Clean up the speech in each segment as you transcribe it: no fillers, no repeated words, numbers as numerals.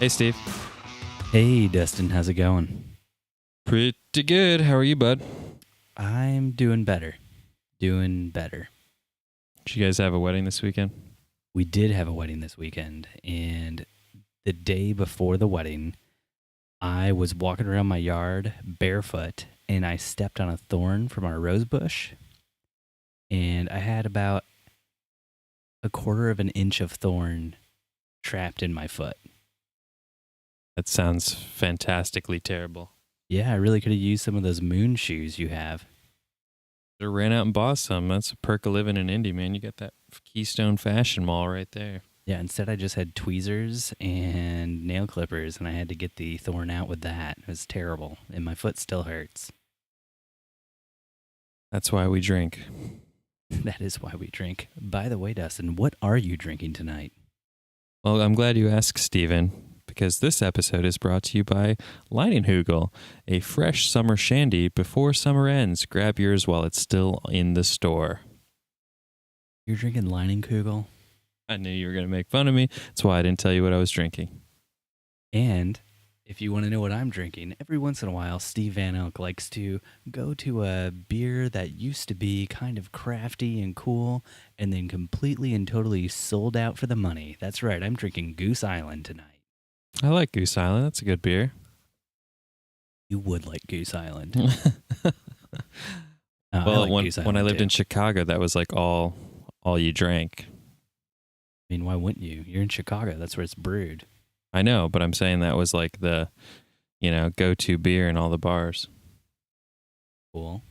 Hey, Steve. Hey, Dustin, how's it going? Pretty good. How are you, bud? I'm doing better. Doing better. Did you guys have a wedding this weekend? We did have a wedding this weekend, and the day before the wedding, I was walking around my yard barefoot, and I stepped on a thorn from our rose bush, and I had about a quarter of an inch of thorn trapped in my foot. That sounds fantastically terrible. Yeah, I really could have used some of those moon shoes you have. I ran out and bought some. That's a perk of living in Indy, man. You got that Keystone Fashion Mall right there. Yeah, instead I just had tweezers and nail clippers, and I had to get the thorn out with that. It was terrible, and my foot still hurts. That's why we drink. That is why we drink. By the way, Dustin, what are you drinking tonight? Well, I'm glad you asked, Steven, because this episode is brought to you by Leinenhugel, a fresh summer shandy before summer ends. Grab yours while it's still in the store. You're drinking Leinenkugel? I knew you were going to make fun of me. That's why I didn't tell you what I was drinking. And if you want to know what I'm drinking, every once in a while, Steve Van Elk likes to go to a beer that used to be kind of crafty and cool and then completely and totally sold out for the money. That's right, I'm drinking Goose Island tonight. I like Goose Island. That's a good beer. You would like Goose Island. Well, like Goose when Island I lived too. in Chicago, that was like all you drank. I mean, why wouldn't you? You're in Chicago. That's where it's brewed. I know, but I'm saying that was like the, go-to beer in all the bars. Cool.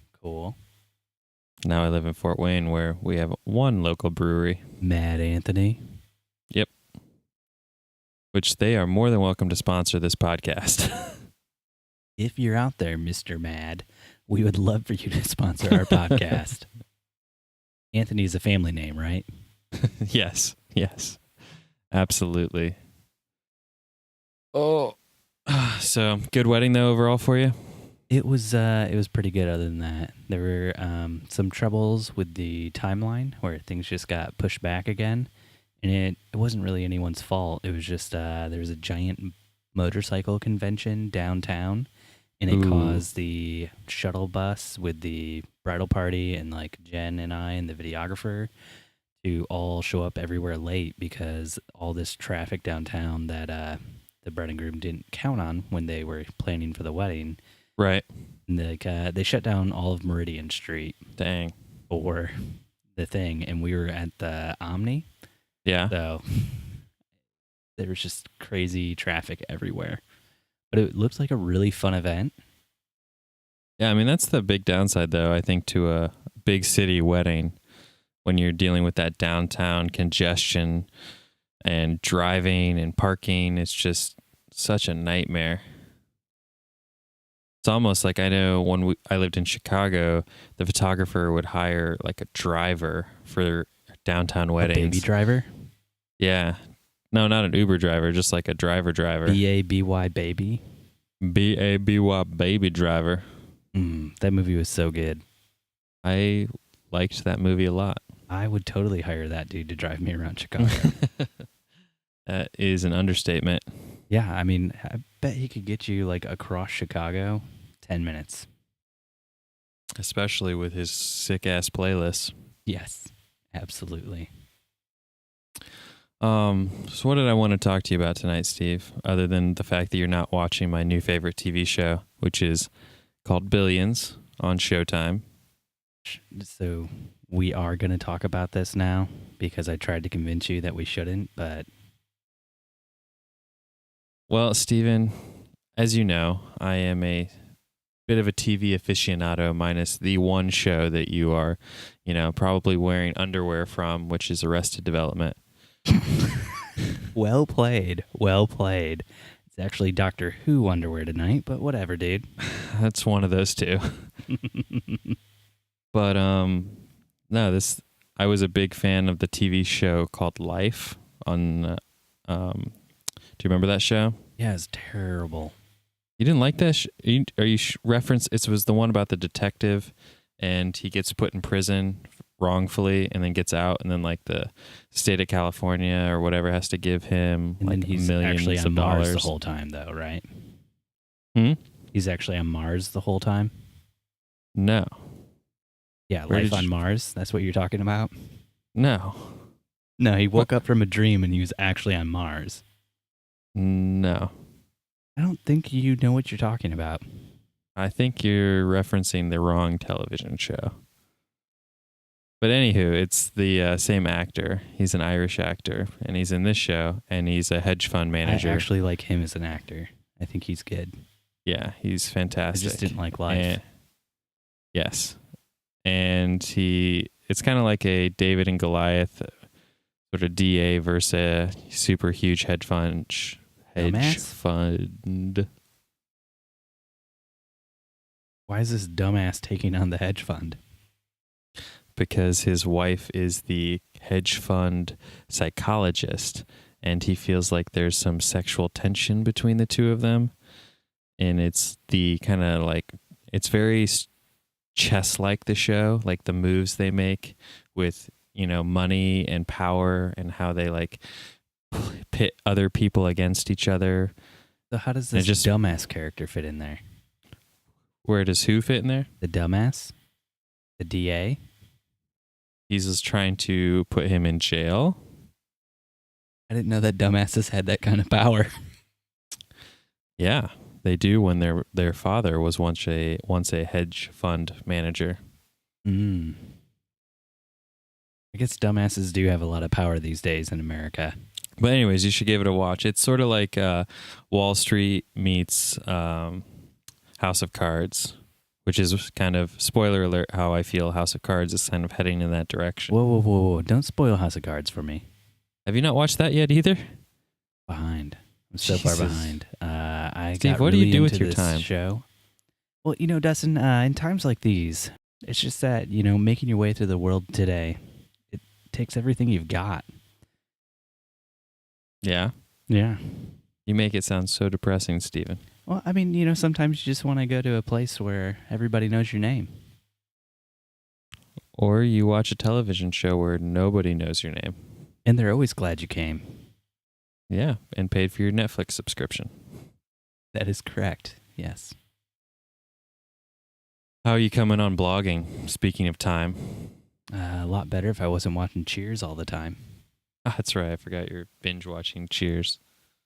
Now I live in Fort Wayne, where we have one local brewery. Mad Anthony. Yep. Which they are more than welcome to sponsor this podcast. If you're out there, Mr. Mad, we would love for you to sponsor our podcast. Anthony's a family name, right? Yes. Absolutely. Oh. So, good wedding though overall for you? It was pretty good other than that. There were some troubles with the timeline where things just got pushed back again. And it wasn't really anyone's fault. It was just there was a giant motorcycle convention downtown, and it caused the shuttle bus with the bridal party and like Jen and I and the videographer to all show up everywhere late because all this traffic downtown that the bride and groom didn't count on when they were planning for the wedding. Right. And they shut down all of Meridian Street. Dang. For the thing, and we were at the Omni. Yeah. So there was just crazy traffic everywhere. But it looks like a really fun event. Yeah, I mean, that's the big downside, though, I think, to a big city wedding when you're dealing with that downtown congestion and driving and parking. It's just such a nightmare. It's almost like I know when I lived in Chicago, the photographer would hire like a driver for downtown weddings. A baby driver? Yeah. No, not an Uber driver, just like a driver. B-A-B-Y baby? B-A-B-Y baby driver. That movie was so good. I liked that movie a lot. I would totally hire that dude to drive me around Chicago. That is an understatement. Yeah, I mean, I bet he could get you like across Chicago 10 minutes. Especially with his sick-ass playlist. Yes, absolutely. So what did I want to talk to you about tonight, Steve, other than the fact that you're not watching my new favorite TV show, which is called Billions on Showtime? So we are going to talk about this now because I tried to convince you that we shouldn't, but... Well, Steven, as you know, I am a bit of a TV aficionado minus the one show that you are, probably wearing underwear from, which is Arrested Development. Well played. It's actually Doctor Who underwear tonight, but whatever, dude. That's one of those two. But no, I was a big fan of the TV show called Life on. Do you remember that show? Yeah, it's terrible. You didn't like that? Reference? It was the one about the detective, and he gets put in prison wrongfully and then gets out, and then like the state of California or whatever has to give him And like then he's millions actually on of Mars dollars. the whole time, though, right? Hmm? He's actually on Mars the whole time. No. Yeah, Where life did on you- Mars. That's what you're talking about. No. No, he woke up from a dream and he was actually on Mars. No. I don't think you know what you're talking about. I think you're referencing the wrong television show. But anywho, it's the same actor. He's an Irish actor, and he's in this show, and he's a hedge fund manager. I actually like him as an actor. I think he's good. Yeah, he's fantastic. I just didn't like Life. Yes. And it's kind of like a David and Goliath sort of DA versus a super huge hedge fund. Why is this dumbass taking on the hedge fund? Because his wife is the hedge fund psychologist, and he feels like there's some sexual tension between the two of them. And it's the kind of like, it's very chess-like, the show, like the moves they make with, money and power, and how they like pit other people against each other. So how does this dumbass character fit in there? Where does who fit in there? The dumbass? The DA? He's just trying to put him in jail. I didn't know that dumbasses had that kind of power. Yeah, they do when their father was once a hedge fund manager. I guess dumbasses do have a lot of power these days in America. But anyways, you should give it a watch. It's sort of like Wall Street meets House of Cards, which is kind of, spoiler alert, how I feel House of Cards is kind of heading in that direction. Whoa. Don't spoil House of Cards for me. Have you not watched that yet either? Behind. I'm so far Jesus. behind. I Steve, got what do really you do into with your this time? show. Well, Dustin, in times like these, it's just that, making your way through the world today, it takes everything you've got. Yeah? Yeah. You make it sound so depressing, Steven. Well, I mean, sometimes you just want to go to a place where everybody knows your name. Or you watch a television show where nobody knows your name. And they're always glad you came. Yeah, and paid for your Netflix subscription. That is correct. Yes. How are you coming on blogging, speaking of time? A lot better if I wasn't watching Cheers all the time. Ah, that's right. I forgot you're binge watching Cheers.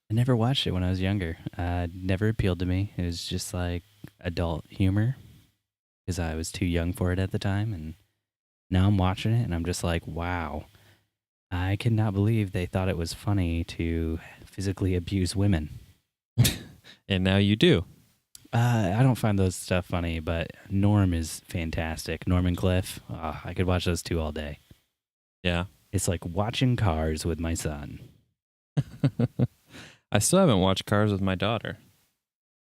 I never watched it when I was younger. It never appealed to me. It was just like adult humor because I was too young for it at the time. And now I'm watching it and I'm just like, wow, I cannot believe they thought it was funny to physically abuse women. And now you do. I don't find those stuff funny, but Norm is fantastic. Norm and Cliff, I could watch those two all day. Yeah. It's like watching Cars with my son. I still haven't watched Cars with my daughter.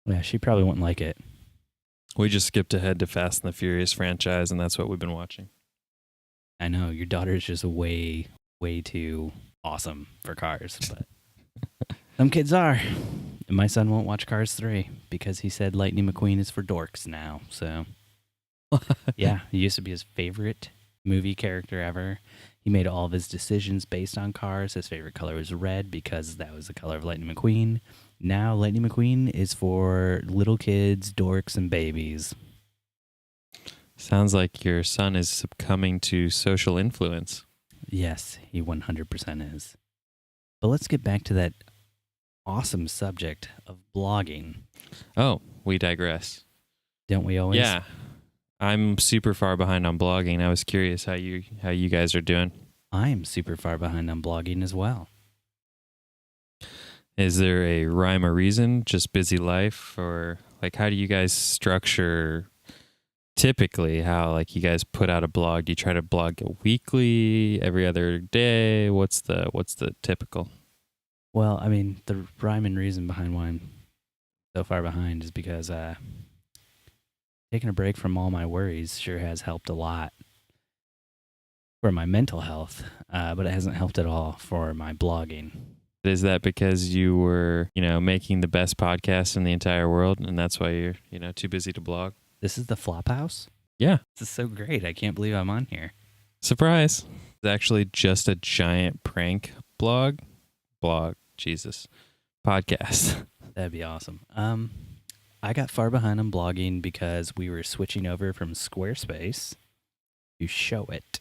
Yeah, she probably wouldn't like it. We just skipped ahead to Fast and the Furious franchise, and that's what we've been watching. I know, your daughter is just way too awesome for Cars, but some kids are. And my son won't watch Cars 3 because he said Lightning McQueen is for dorks now. So, yeah, he used to be his favorite movie character ever. He made all of his decisions based on Cars. His favorite color was red because that was the color of Lightning McQueen. Now Lightning McQueen is for little kids, dorks, and babies. Sounds like your son is succumbing to social influence. Yes, he 100% is. But let's get back to that awesome subject of blogging. Oh, we digress. Don't we always? Yeah. I'm super far behind on blogging. I was curious how you guys are doing. I'm super far behind on blogging as well. Is there a rhyme or reason? Just busy life? Or like how do you guys structure typically how like you guys put out a blog? Do you try to blog weekly, every other day? What's the typical? Well, I mean, the rhyme and reason behind why I'm so far behind is because taking a break from all my worries sure has helped a lot for my mental health, but it hasn't helped at all for my blogging. Is that because you were, making the best podcast in the entire world and that's why you're, too busy to blog? This is the Flophouse? Yeah. This is so great. I can't believe I'm on here. Surprise. It's actually just a giant prank Jesus, podcast. That'd be awesome. I got far behind on blogging because we were switching over from Squarespace to Show It.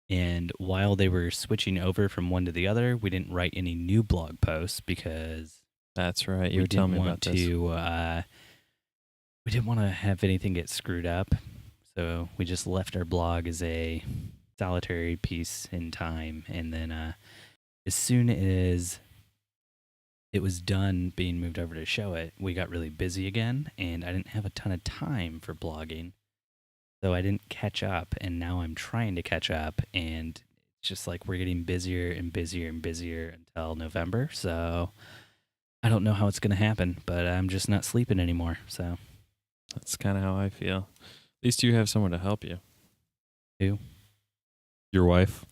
And while they were switching over from one to the other, we didn't write any new blog posts because That's right. You were telling me about this. We didn't want to have anything get screwed up. So we just left our blog as a solitary piece in time. And then as soon as it was done being moved over to Show It, we got really busy again, and I didn't have a ton of time for blogging. So I didn't catch up, and now I'm trying to catch up, and it's just like we're getting busier and busier and busier until November. So I don't know how it's going to happen, but I'm just not sleeping anymore. So That's kind of how I feel. At least you have someone to help you. Who? Your wife.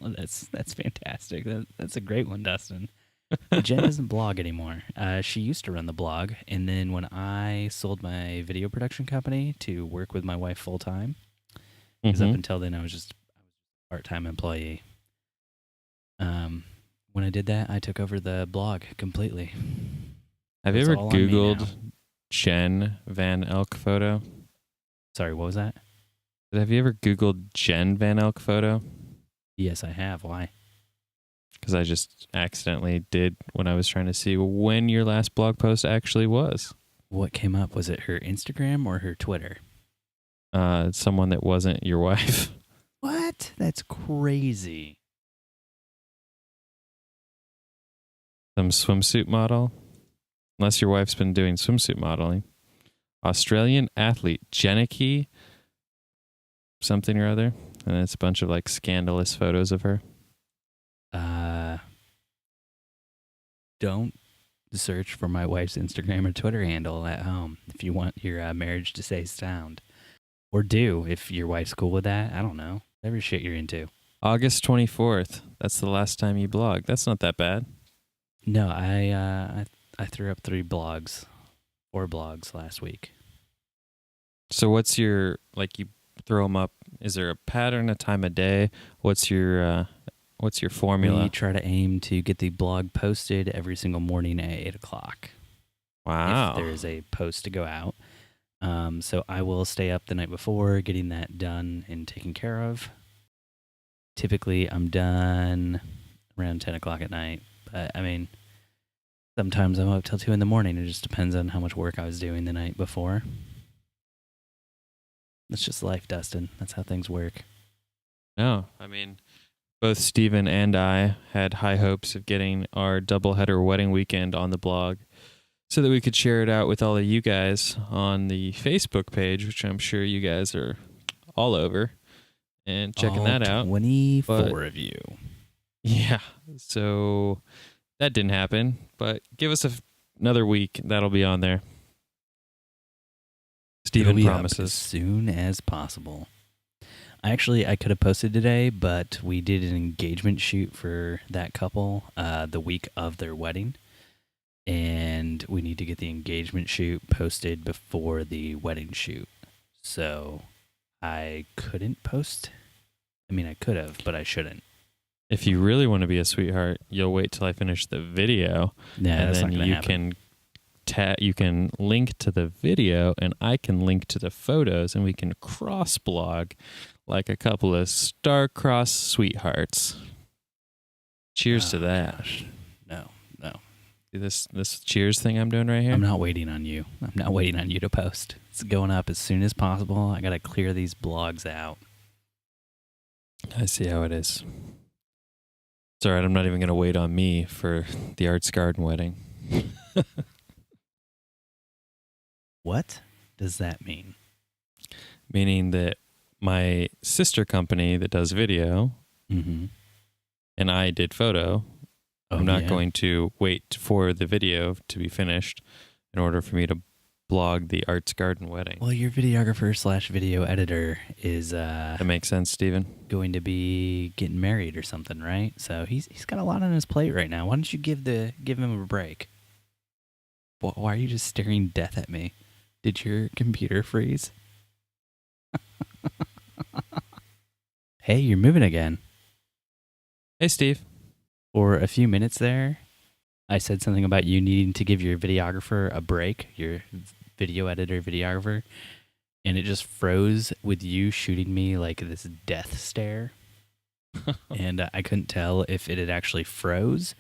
Oh, that's fantastic. That's a great one, Dustin. Jen doesn't blog anymore. She used to run the blog, and then when I sold my video production company to work with my wife full time, because up until then I was a part-time employee. When I did that, I took over the blog completely. Have you ever Googled Jen Van Elk photo? Sorry, what was that? Have you ever Googled Jen Van Elk photo? Yes, I have. Why? Because I just accidentally did when I was trying to see when your last blog post actually was. What came up? Was it her Instagram or her Twitter? Someone that wasn't your wife. What? That's crazy. Some swimsuit model. Unless your wife's been doing swimsuit modeling. Australian athlete, Jenicky something or other. And it's a bunch of like scandalous photos of her. Don't search for my wife's Instagram or Twitter handle at home if you want your marriage to stay sound. Or do, if your wife's cool with that. I don't know. Whatever shit you're into. August 24th. That's the last time you blogged. That's not that bad. No, I threw up 4 blogs last week. So what's your, like you throw them up, is there a pattern, a time of day? What's your formula? We try to aim to get the blog posted every single morning at 8 o'clock. Wow. If there is a post to go out. So I will stay up the night before getting that done and taken care of. Typically, I'm done around 10 o'clock at night. But, I mean, sometimes I'm up till 2 in the morning. It just depends on how much work I was doing the night before. That's just life, Dustin. That's how things work. No, I mean, both Steven and I had high hopes of getting our doubleheader wedding weekend on the blog so that we could share it out with all of you guys on the Facebook page, which I'm sure you guys are all over and checking that out. 24 of you. Yeah, so that didn't happen, but give us another week. That'll be on there. Steven promises. As soon as possible. I could have posted today, but we did an engagement shoot for that couple the week of their wedding. And we need to get the engagement shoot posted before the wedding shoot. So I couldn't post. I mean, I could have, but I shouldn't. If you really want to be a sweetheart, you'll wait till I finish the video. Yeah, and that's then not gonna happen. You can link to the video and I can link to the photos and we can cross blog like a couple of star-crossed sweethearts. Cheers to that. Gosh. No. See this cheers thing I'm doing right here? I'm not waiting on you. I'm not waiting on you to post. It's going up as soon as possible. I got to clear these blogs out. I see how it is. It's all right. I'm not even going to wait on me for the Arts Garden wedding. What does that mean? Meaning that my sister company that does video and I did photo, I'm not going to wait for the video to be finished in order for me to blog the Arts Garden wedding. Well, your videographer / video editor is that makes sense, Steven. Going to be getting married or something, right? So he's got a lot on his plate right now. Why don't you give him a break? Why are you just staring death at me? Did your computer freeze? Hey, you're moving again. Hey, Steve. For a few minutes there, I said something about you needing to give your videographer a break, your video editor, videographer, and it just froze with you shooting me like this death stare. And I couldn't tell if it had actually froze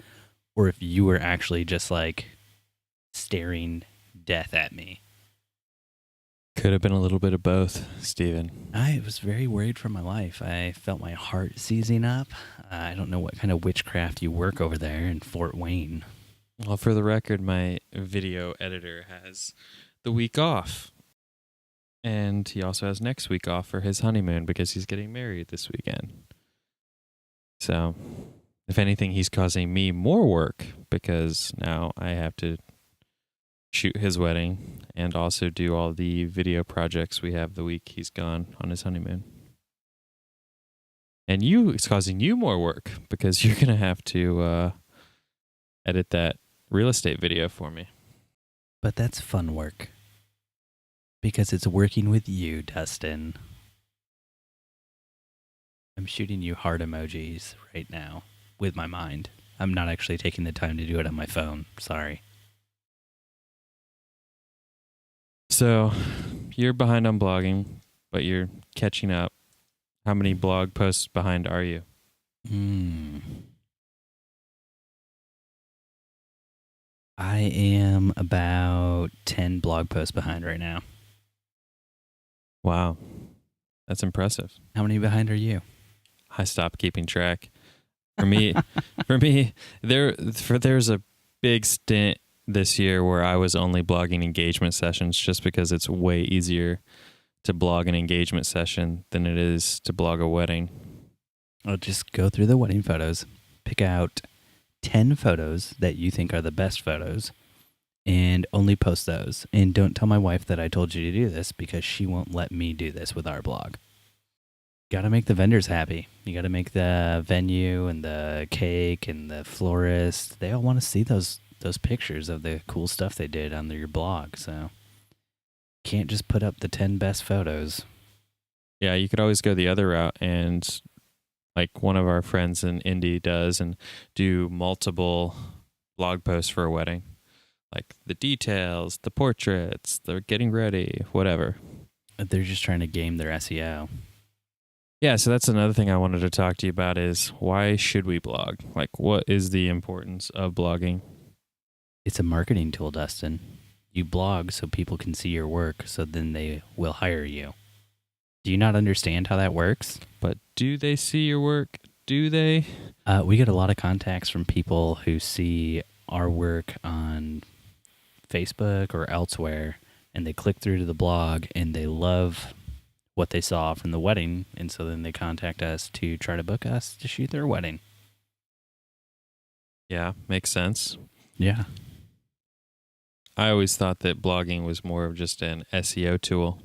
or if you were actually just like staring death at me. Could have been a little bit of both, Steven. I was very worried for my life. I felt my heart seizing up. I don't know what kind of witchcraft you work over there in Fort Wayne. Well, for the record, my video editor has the week off. And he also has next week off for his honeymoon because he's getting married this weekend. So, if anything, he's causing me more work because now I have to shoot his wedding and also do all the video projects we have the week he's gone on his honeymoon. And it's causing you more work because you're going to have to edit that real estate video for me. But that's fun work. Because it's working with you, Dustin. I'm shooting you heart emojis right now with my mind. I'm not actually taking the time to do it on my phone. Sorry. So, you're behind on blogging, but you're catching up. How many blog posts behind are you? I am about 10 blog posts behind right now. Wow. That's impressive. How many behind are you? I stopped keeping track. For me, there's a big stint this year where I was only blogging engagement sessions just because it's way easier to blog an engagement session than it is to blog a wedding. I'll just go through the wedding photos, pick out 10 photos that you think are the best photos, and only post those. And don't tell my wife that I told you to do this because she won't let me do this with our blog. Got to make the vendors happy. You got to make the venue and the cake and the florist. They all want to see those pictures of the cool stuff they did on your blog. So can't just put up the 10 best photos. Yeah, you could always go the other route and like one of our friends in Indy does and do multiple blog posts for a wedding. Like the details, the portraits, the getting ready, whatever. They're just trying to game their SEO. Yeah, so that's another thing I wanted to talk to you about is why should we blog? Like, what is the importance of blogging? It's a marketing tool, Dustin. You blog so people can see your work, so then they will hire you. Do you not understand how that works? But do they see your work? Do they? We get a lot of contacts from people who see our work on Facebook or elsewhere, and they click through to the blog, and they love what they saw from the wedding, and so then they contact us to try to book us to shoot their wedding. Yeah, makes sense. Yeah. I always thought that blogging was more of just an SEO tool.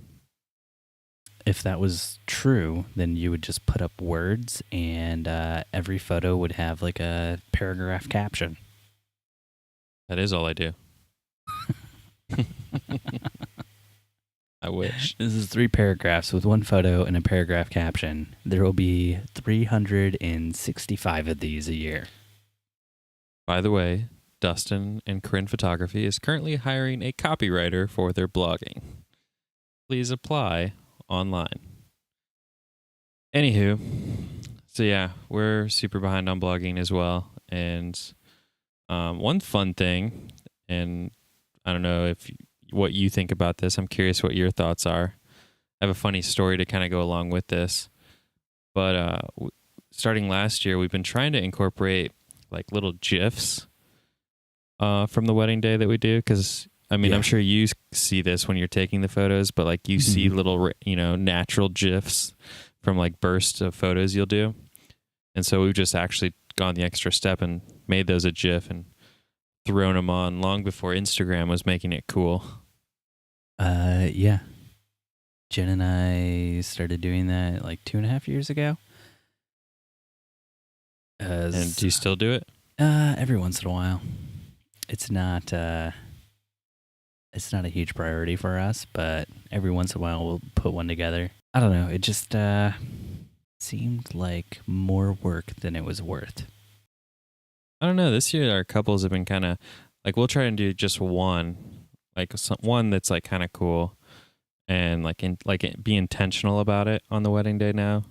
If that was true, then you would just put up words, and every photo would have like a paragraph caption. That is all I do. I wish. This is 3 paragraphs with 1 photo and a paragraph caption. There will be 365 of these a year. By the way, Dustin and Corinne Photography is currently hiring a copywriter for their blogging. Please apply online. Anywho, so yeah, we're super behind on blogging as well. And one fun thing, and I don't know what you think about this. I'm curious what your thoughts are. I have a funny story to kind of go along with this. But starting last year, we've been trying to incorporate like little GIFs from the wedding day that we do. Because, I mean, I'm sure you see this when you're taking the photos, but like you see little, natural GIFs from like bursts of photos you'll do. And so we've just actually gone the extra step and made those a GIF and thrown them on long before Instagram was making it cool. Yeah. Jen and I started doing that like 2.5 years ago. And do you still do it? Every once in a while. It's not a huge priority for us, but every once in a while we'll put one together. I don't know. It just seemed like more work than it was worth. I don't know. This year, our couples have been kind of like, we'll try and do just one, like one that's like kind of cool, and be intentional about it on the wedding day now.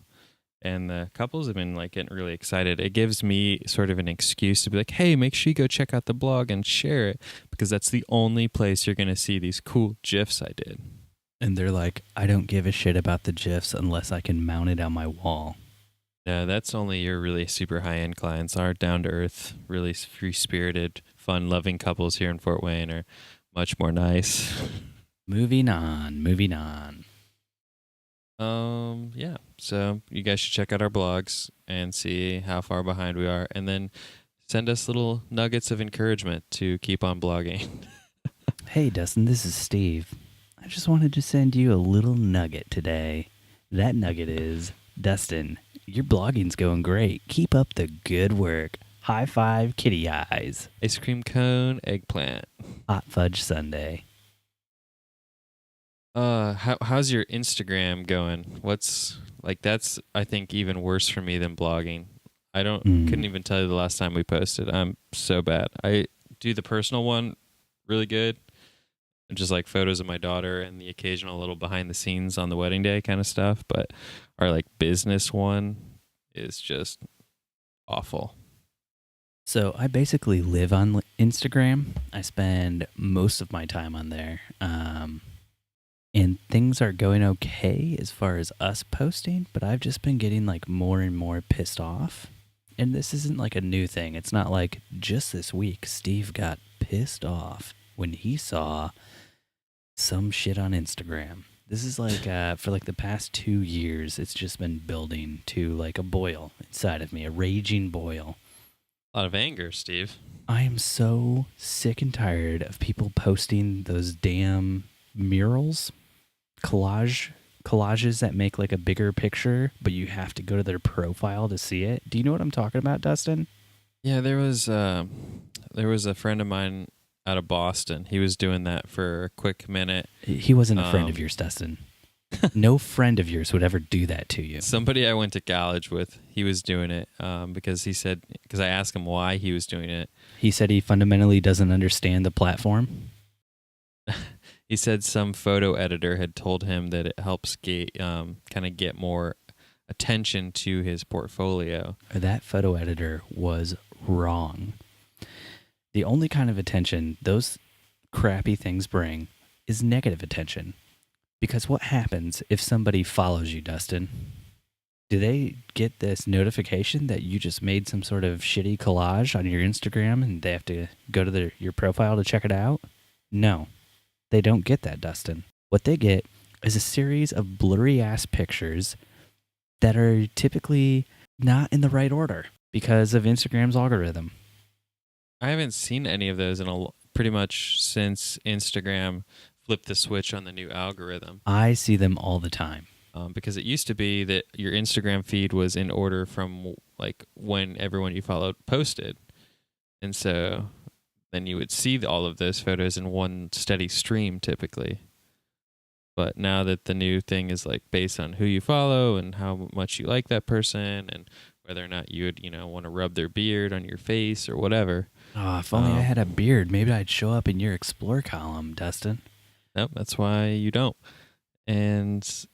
And the couples have been like getting really excited. It gives me sort of an excuse to be like, hey, make sure you go check out the blog and share it, because that's the only place you're going to see these cool GIFs I did. And they're like, I don't give a shit about the GIFs unless I can mount it on my wall. Yeah, that's only your really super high-end clients. Our down-to-earth, really free-spirited, fun-loving couples here in Fort Wayne are much more nice. Moving on. Yeah. So you guys should check out our blogs and see how far behind we are, and then send us little nuggets of encouragement to keep on blogging. Hey, Dustin, this is Steve. I just wanted to send you a little nugget today. That nugget is, Dustin, your blogging's going great. Keep up the good work. High five, kitty eyes. Ice cream cone, eggplant. Hot fudge sundae. How's your Instagram going? What's like, that's I think even worse for me than blogging. I couldn't even tell you the last time we posted. I'm so bad. I do the personal one really good, just like photos of my daughter and the occasional little behind the scenes on the wedding day kind of stuff. But our like business one is just awful. So I basically live on Instagram. I spend most of my time on there. And things are going okay as far as us posting, but I've just been getting like more and more pissed off. And this isn't like a new thing. It's not like just this week Steve got pissed off when he saw some shit on Instagram. This is like for like the past 2 years, it's just been building to like a boil inside of me, a raging boil. A lot of anger, Steve. I am so sick and tired of people posting those damn murals, collages that make like a bigger picture, but you have to go to their profile to see it. Do you know what I'm talking about, Dustin? Yeah, there was a friend of mine out of Boston. He was doing that for a quick minute. He wasn't a friend of yours, Dustin. No friend of yours would ever do that to you. Somebody I went to college with, he was doing it because I asked him why he was doing it. He said he fundamentally doesn't understand the platform. He said some photo editor had told him that it helps get more attention to his portfolio. That photo editor was wrong. The only kind of attention those crappy things bring is negative attention. Because what happens if somebody follows you, Dustin? Do they get this notification that you just made some sort of shitty collage on your Instagram and they have to go to your profile to check it out? No, they don't get that, Dustin. What they get is a series of blurry-ass pictures that are typically not in the right order because of Instagram's algorithm. I haven't seen any of those pretty much since Instagram flipped the switch on the new algorithm. I see them all the time. Because it used to be that your Instagram feed was in order from like when everyone you followed posted. And so then you would see all of those photos in one steady stream typically. But now that the new thing is like based on who you follow and how much you like that person and whether or not you would, want to rub their beard on your face or whatever. Oh, if only I had a beard, maybe I'd show up in your Explore column, Dustin. Nope, that's why you don't. And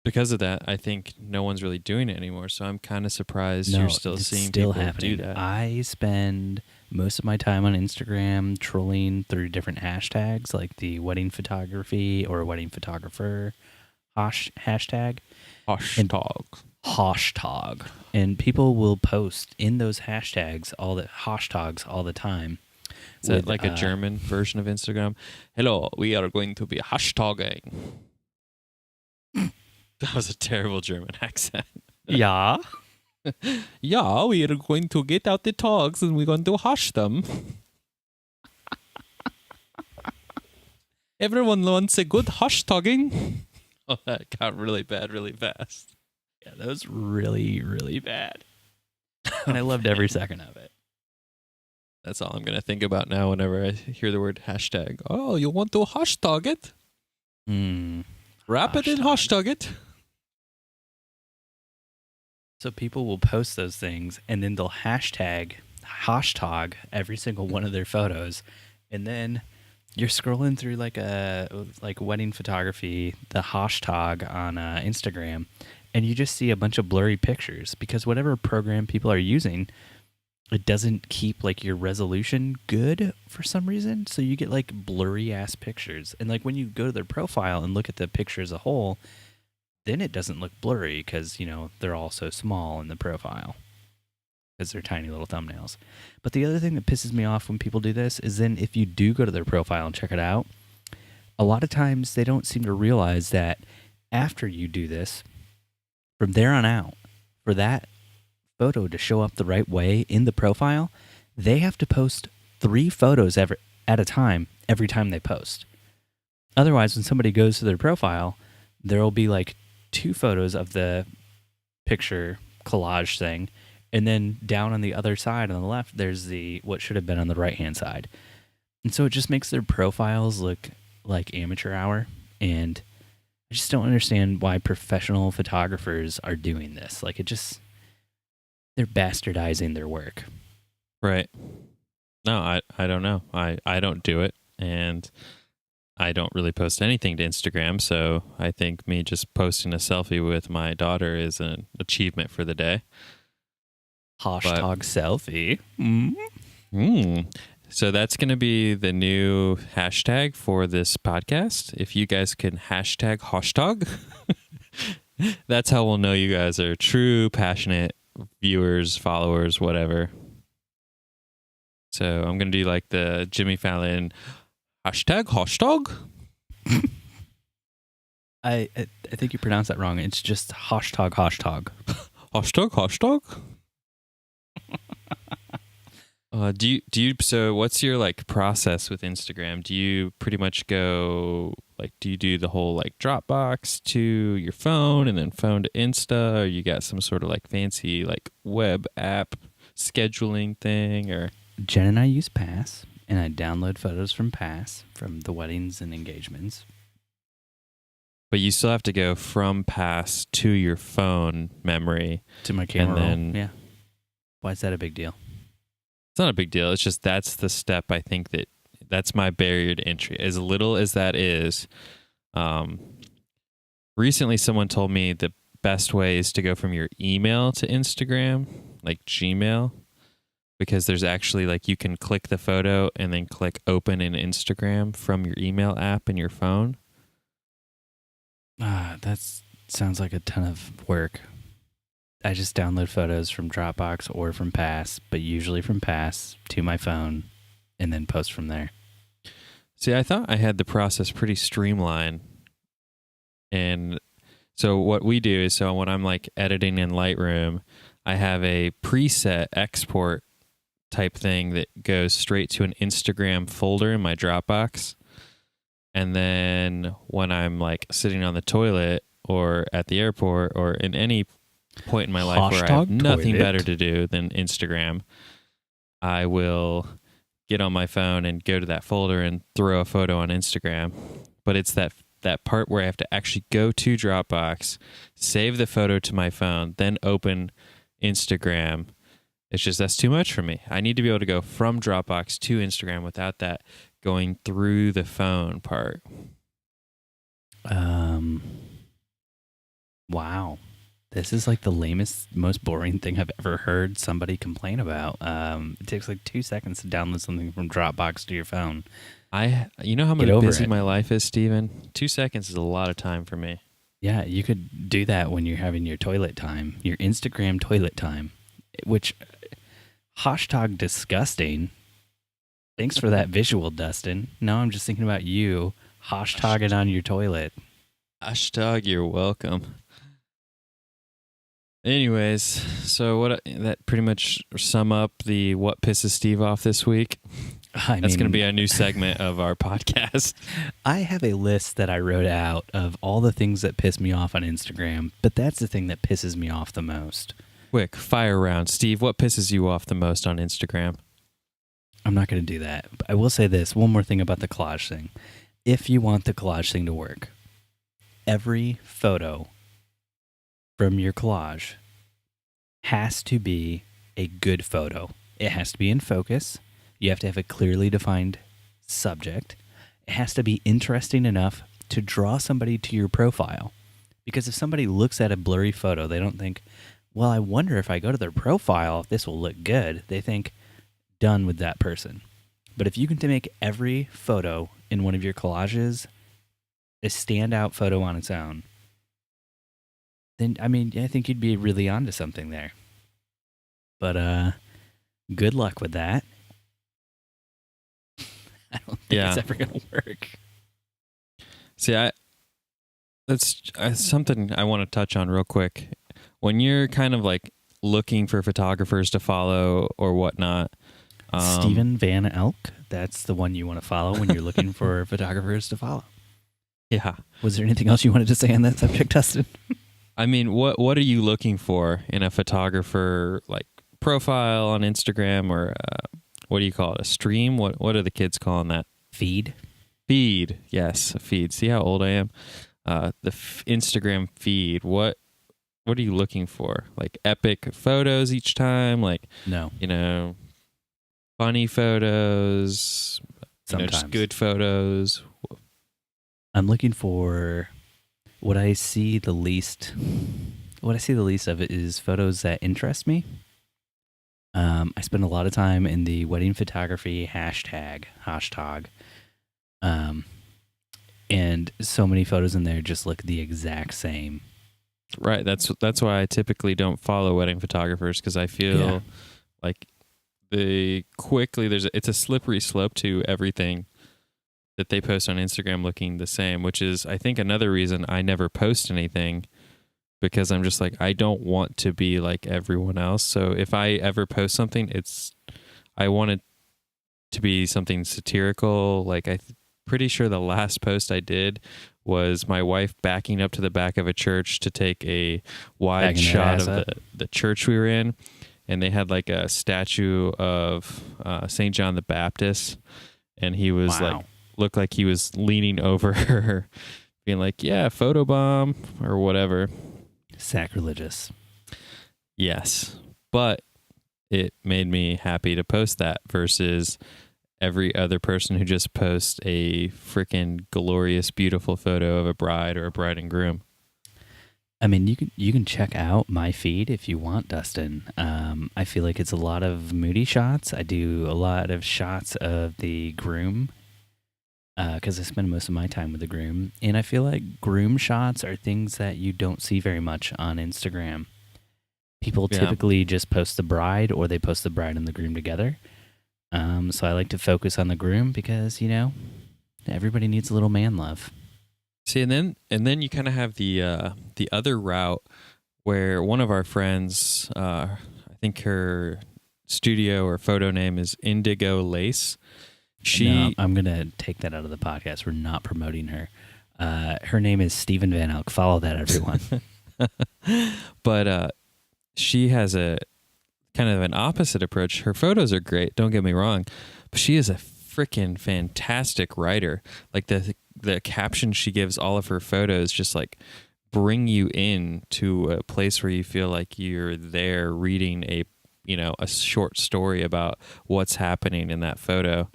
because of that, I think no one's really doing it anymore. So I'm kind of surprised you're still seeing people do that. I spend most of my time on Instagram trolling through different hashtags like the wedding photography or wedding photographer hashtag. Hoshtog. And people will post in those hashtags, hashtags all the time. Is that like a German version of Instagram? Hello, we are going to be hashtagging. That was a terrible German accent. Yeah. Yeah, we are going to get out the tags and we're going to hash them. Everyone wants a good hashtagging. Oh, that got really bad really fast. Yeah, that was really, really bad. And I loved every second of it. That's all I'm going to think about now whenever I hear the word hashtag. Oh, you want to hashtag it? Wrap it in hashtag it. So people will post those things and then they'll hashtag every single one of their photos, and then you're scrolling through like wedding photography, the Hoshtog on Instagram, and you just see a bunch of blurry pictures because whatever program people are using, it doesn't keep like your resolution good for some reason. So you get like blurry ass pictures. And like when you go to their profile and look at the picture as a whole, then it doesn't look blurry because, they're all so small in the profile because they're tiny little thumbnails. But the other thing that pisses me off when people do this is then if you do go to their profile and check it out, a lot of times they don't seem to realize that after you do this, from there on out, for that photo to show up the right way in the profile, they have to post 3 photos at a time every time they post. Otherwise, when somebody goes to their profile, there will be like 2 photos of the picture collage thing, and then down on the other side on the left, there's the what should have been on the right-hand side. And so it just makes their profiles look like amateur hour, and I just don't understand why professional photographers are doing this. Like they're bastardizing their work. Right. No, I don't know. I don't do it, and I don't really post anything to Instagram, so I think me just posting a selfie with my daughter is an achievement for the day. Hoshtog selfie. So that's going to be the new hashtag for this podcast. If you guys can hashtag Hoshtog, that's how we'll know you guys are true, passionate viewers, followers, whatever. So I'm going to do like the Jimmy Fallon hashtag Hoshtog. I think you pronounced that wrong. It's just Hoshtog. Hoshtog. Do you so what's your like process with Instagram? Do you pretty much go like, do you do the whole like Dropbox to your phone and then phone to Insta, or you got some sort of like fancy like web app scheduling thing? Or Jen and I use Pass, and I download photos from Pass from the weddings and engagements. But you still have to go from Pass to your phone memory to my camera and roll. Yeah. Why is that a big deal? It's not a big deal. It's just that's the step I think that's my barrier to entry. As little as that is, recently someone told me the best way is to go from your email to Instagram, like Gmail, because there's actually like you can click the photo and then click open in Instagram from your email app in your phone. That sounds like a ton of work. I just download photos from Dropbox or from Pass, but usually from Pass to my phone and then post from there. See, I thought I had the process pretty streamlined. And so what we do is, so when I'm like editing in Lightroom, I have a preset export type thing that goes straight to an Instagram folder in my Dropbox. And then when I'm like sitting on the toilet or at the airport or in any point in my life where I have nothing better to do than Instagram, I will get on my phone and go to that folder and throw a photo on Instagram. But it's that part where I have to actually go to Dropbox, save the photo to my phone, then open Instagram. It's just, that's too much for me. I need to be able to go from Dropbox to Instagram without that going through the phone part. Wow. This is like the lamest, most boring thing I've ever heard somebody complain about. It takes like 2 seconds to download something from Dropbox to your phone. You know how busy my life is, Steven? 2 seconds is a lot of time for me. Yeah, you could do that when you're having your toilet time, your Instagram toilet time, which Hoshtog disgusting. Thanks for that visual, Dustin. Now I'm just thinking about you Hoshtogging on your toilet. Hoshtog, you're welcome. Anyways, so that pretty much sum up the what pisses Steve off this week. That's going to be a new segment of our podcast. I have a list that I wrote out of all the things that piss me off on Instagram, but that's the thing that pisses me off the most. Quick, fire round. Steve, what pisses you off the most on Instagram? I'm not going to do that. But I will say this, one more thing about the collage thing. If you want the collage thing to work, every photo from your collage has to be a good photo. It has to be in focus. You have to have a clearly defined subject. It has to be interesting enough to draw somebody to your profile. Because if somebody looks at a blurry photo, they don't think, well, I wonder if I go to their profile, if this will look good. They think, done with that person. But if you can make every photo in one of your collages a standout photo on its own, then, I mean, I think you'd be really onto something there. But good luck with that. I don't think it's ever going to work. See, that's something I want to touch on real quick. When you're kind of like looking for photographers to follow or whatnot, Steven Van Elk, that's the one you want to follow when you're looking for photographers to follow. Yeah. Was there anything else you wanted to say on that subject, Dustin? I mean, what are you looking for in a photographer, like profile on Instagram, or what do you call it? A stream? What are the kids calling that? Feed. Feed. Yes, a feed. See how old I am? The Instagram feed. What are you looking for? Like epic photos each time? Like, no, funny photos. Sometimes just good photos. I'm looking for what I see the least of it is photos that interest me. I spend a lot of time in the wedding photography Hoshtog. And so many photos in there just look the exact same. Right. That's why I typically don't follow wedding photographers, because I feel like it's a slippery slope to everything that they post on Instagram looking the same, which is, I think, another reason I never post anything, because I'm just like, I don't want to be like everyone else. So if I ever post something, I want it to be something satirical. Like pretty sure the last post I did was my wife backing up to the back of a church to take a wide shot of the church we were in. And they had like a statue of St. John the Baptist. And he was looked like he was leaning over her, being like, yeah, photobomb or whatever. Sacrilegious. Yes. But it made me happy to post that versus every other person who just posts a freaking glorious, beautiful photo of a bride or a bride and groom. I mean, you can check out my feed if you want, Dustin. I feel like it's a lot of moody shots. I do a lot of shots of the groom because I spend most of my time with the groom. And I feel like groom shots are things that you don't see very much on Instagram. People typically just post the bride, or they post the bride and the groom together. So I like to focus on the groom because, everybody needs a little man love. See, and then you kind of have the other route where one of our friends, I think her studio or photo name is Indigo Lace. No, I'm gonna take that out of the podcast. We're not promoting her. Her name is Steven Van Elk. Follow that, everyone. But she has a kind of an opposite approach. Her photos are great, don't get me wrong, but she is a freaking fantastic writer. Like the captions she gives all of her photos just like bring you in to a place where you feel like you're there reading a short story about what's happening in that photo.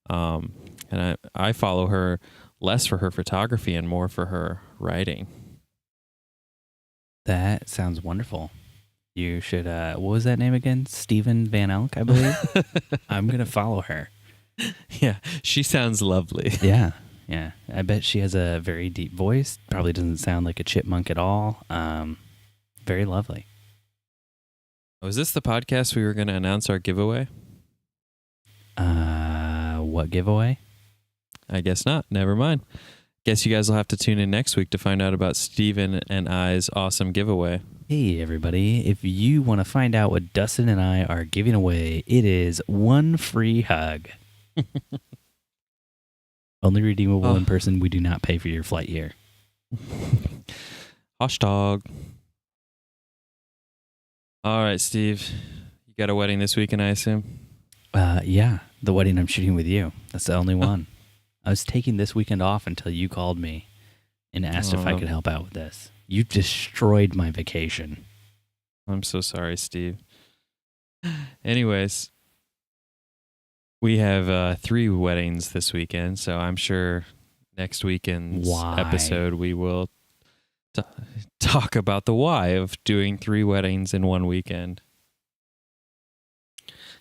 And I follow her less for her photography and more for her writing. That sounds wonderful. You should, what was that name again? Steven Van Elk, I believe. I'm going to follow her. Yeah, she sounds lovely. Yeah. I bet she has a very deep voice. Probably doesn't sound like a chipmunk at all. Very lovely. Was this the podcast we were going to announce our giveaway? What giveaway? I guess not. Never mind. Guess you guys will have to tune in next week to find out about Steven and I's awesome giveaway. Hey, everybody. If you want to find out what Dustin and I are giving away, it is one free hug. Only redeemable in person. We do not pay for your flight here. Hoshtog. All right, Steve. You got a wedding this weekend, I assume? Yeah. The wedding I'm shooting with you. That's the only one. I was taking this weekend off until you called me and asked if I could help out with this. You destroyed my vacation. I'm so sorry, Steve. Anyways, we have 3 weddings this weekend, so I'm sure next weekend's episode we will talk about the why of doing 3 weddings in one weekend.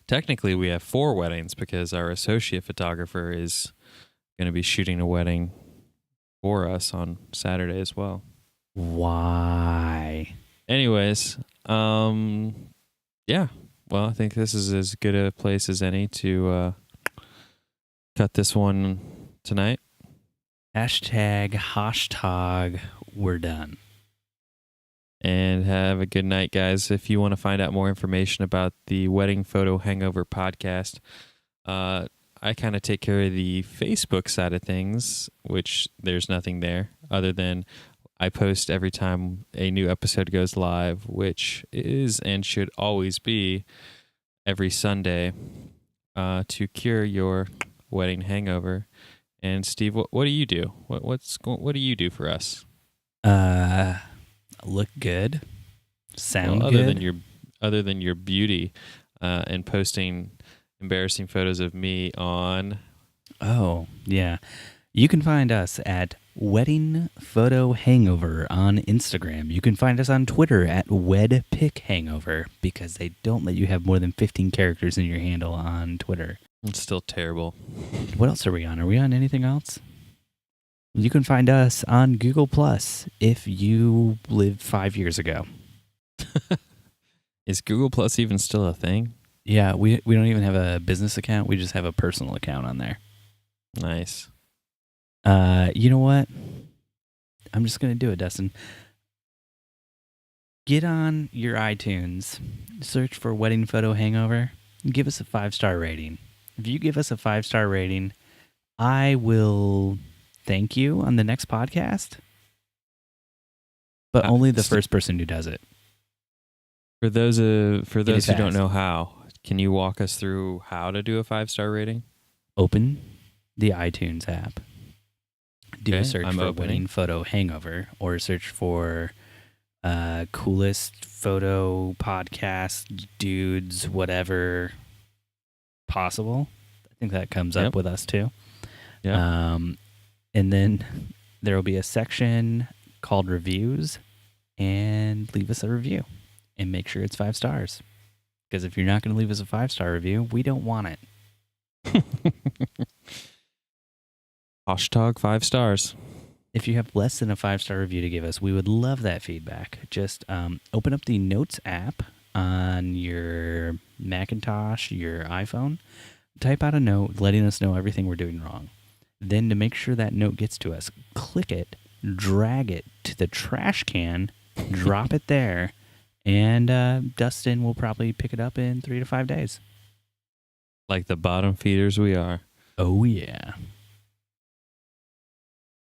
Technically, we have 4 weddings because our associate photographer is going to be shooting a wedding for us on Saturday as well. Why? Anyways, yeah. Well, I think this is as good a place as any to cut this one tonight. Hoshtog, we're done. And have a good night, guys. If you want to find out more information about the Wedding Photo Hangover podcast, I kind of take care of the Facebook side of things, which there's nothing there other than I post every time a new episode goes live, which is and should always be every Sunday to cure your wedding hangover. And Steve, what do you do? What do you do for us? Look good, sound good. Other than your beauty and posting embarrassing photos of me on. Oh yeah, you can find us at Wedding Photo Hangover on Instagram. You can find us on Twitter at WedPicHangover because they don't let you have more than 15 characters in your handle on Twitter. It's still terrible. What else are we on? Are we on anything else? You can find us on Google Plus if you lived 5 years ago. Is Google Plus even still a thing? Yeah, we don't even have a business account. We just have a personal account on there. Nice. You know what? I'm just going to do it, Dustin. Get on your iTunes, search for Wedding Photo Hangover, and give us a 5-star rating. If you give us a 5-star rating, I will thank you on the next podcast, but only the first person who does it. For those who don't know how, can you walk us through how to do a 5-star rating? Open the iTunes app. Do a search for opening. Wedding Photo Hangover, or search for coolest photo podcast dudes, whatever possible. I think that comes up with us too. Yeah. And then there will be a section called reviews, and leave us a review and make sure it's 5 stars. Because if you're not going to leave us a 5-star review, we don't want it. Hoshtog 5 stars. If you have less than a 5-star review to give us, we would love that feedback. Just open up the Notes app on your Macintosh, your iPhone, type out a note letting us know everything we're doing wrong. Then to make sure that note gets to us, click it, drag it to the trash can, drop it there, and Dustin will probably pick it up in 3 to 5 days. Like the bottom feeders we are. Oh, yeah.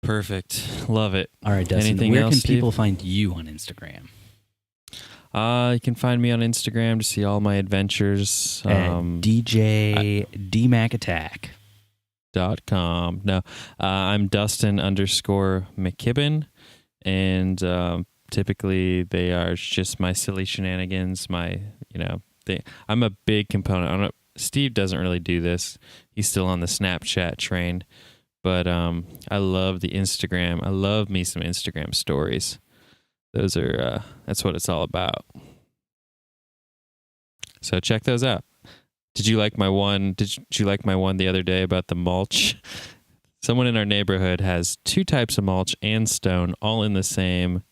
Perfect. Love it. All right, Dustin, Anything where else, can people Steve? find you on Instagram? You can find me on Instagram to see all my adventures. DJ DMac Attack. .com. No, I'm Dustin _McKibben, and typically they are just my silly shenanigans. I'm a big component. Steve doesn't really do this. He's still on the Snapchat train, but I love the Instagram. I love me some Instagram stories. Those are that's what it's all about. So check those out. Did you like my one the other day about the mulch? Someone in our neighborhood has 2 types of mulch and stone all in the same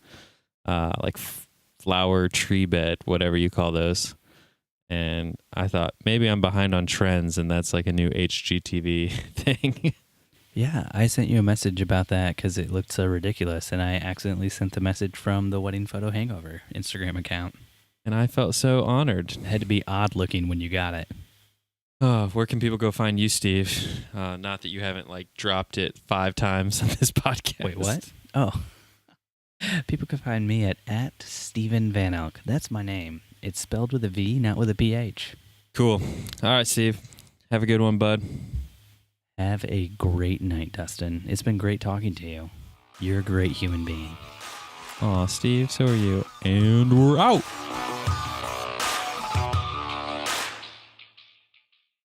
flower tree bed, whatever you call those. And I thought maybe I'm behind on trends and that's like a new HGTV thing. Yeah, I sent you a message about that because it looked so ridiculous, and I accidentally sent the message from the Wedding Photo Hangover Instagram account. And I felt so honored. It had to be odd looking when you got it. Oh, where can people go find you, Steve? Not that you haven't dropped it 5 times on this podcast. Wait, what? Oh. People can find me at Steven Van Elk. That's my name. It's spelled with a V, not with a PH. Cool. All right, Steve. Have a good one, bud. Have a great night, Dustin. It's been great talking to you. You're a great human being. Aw, Steve, so are you. And we're out.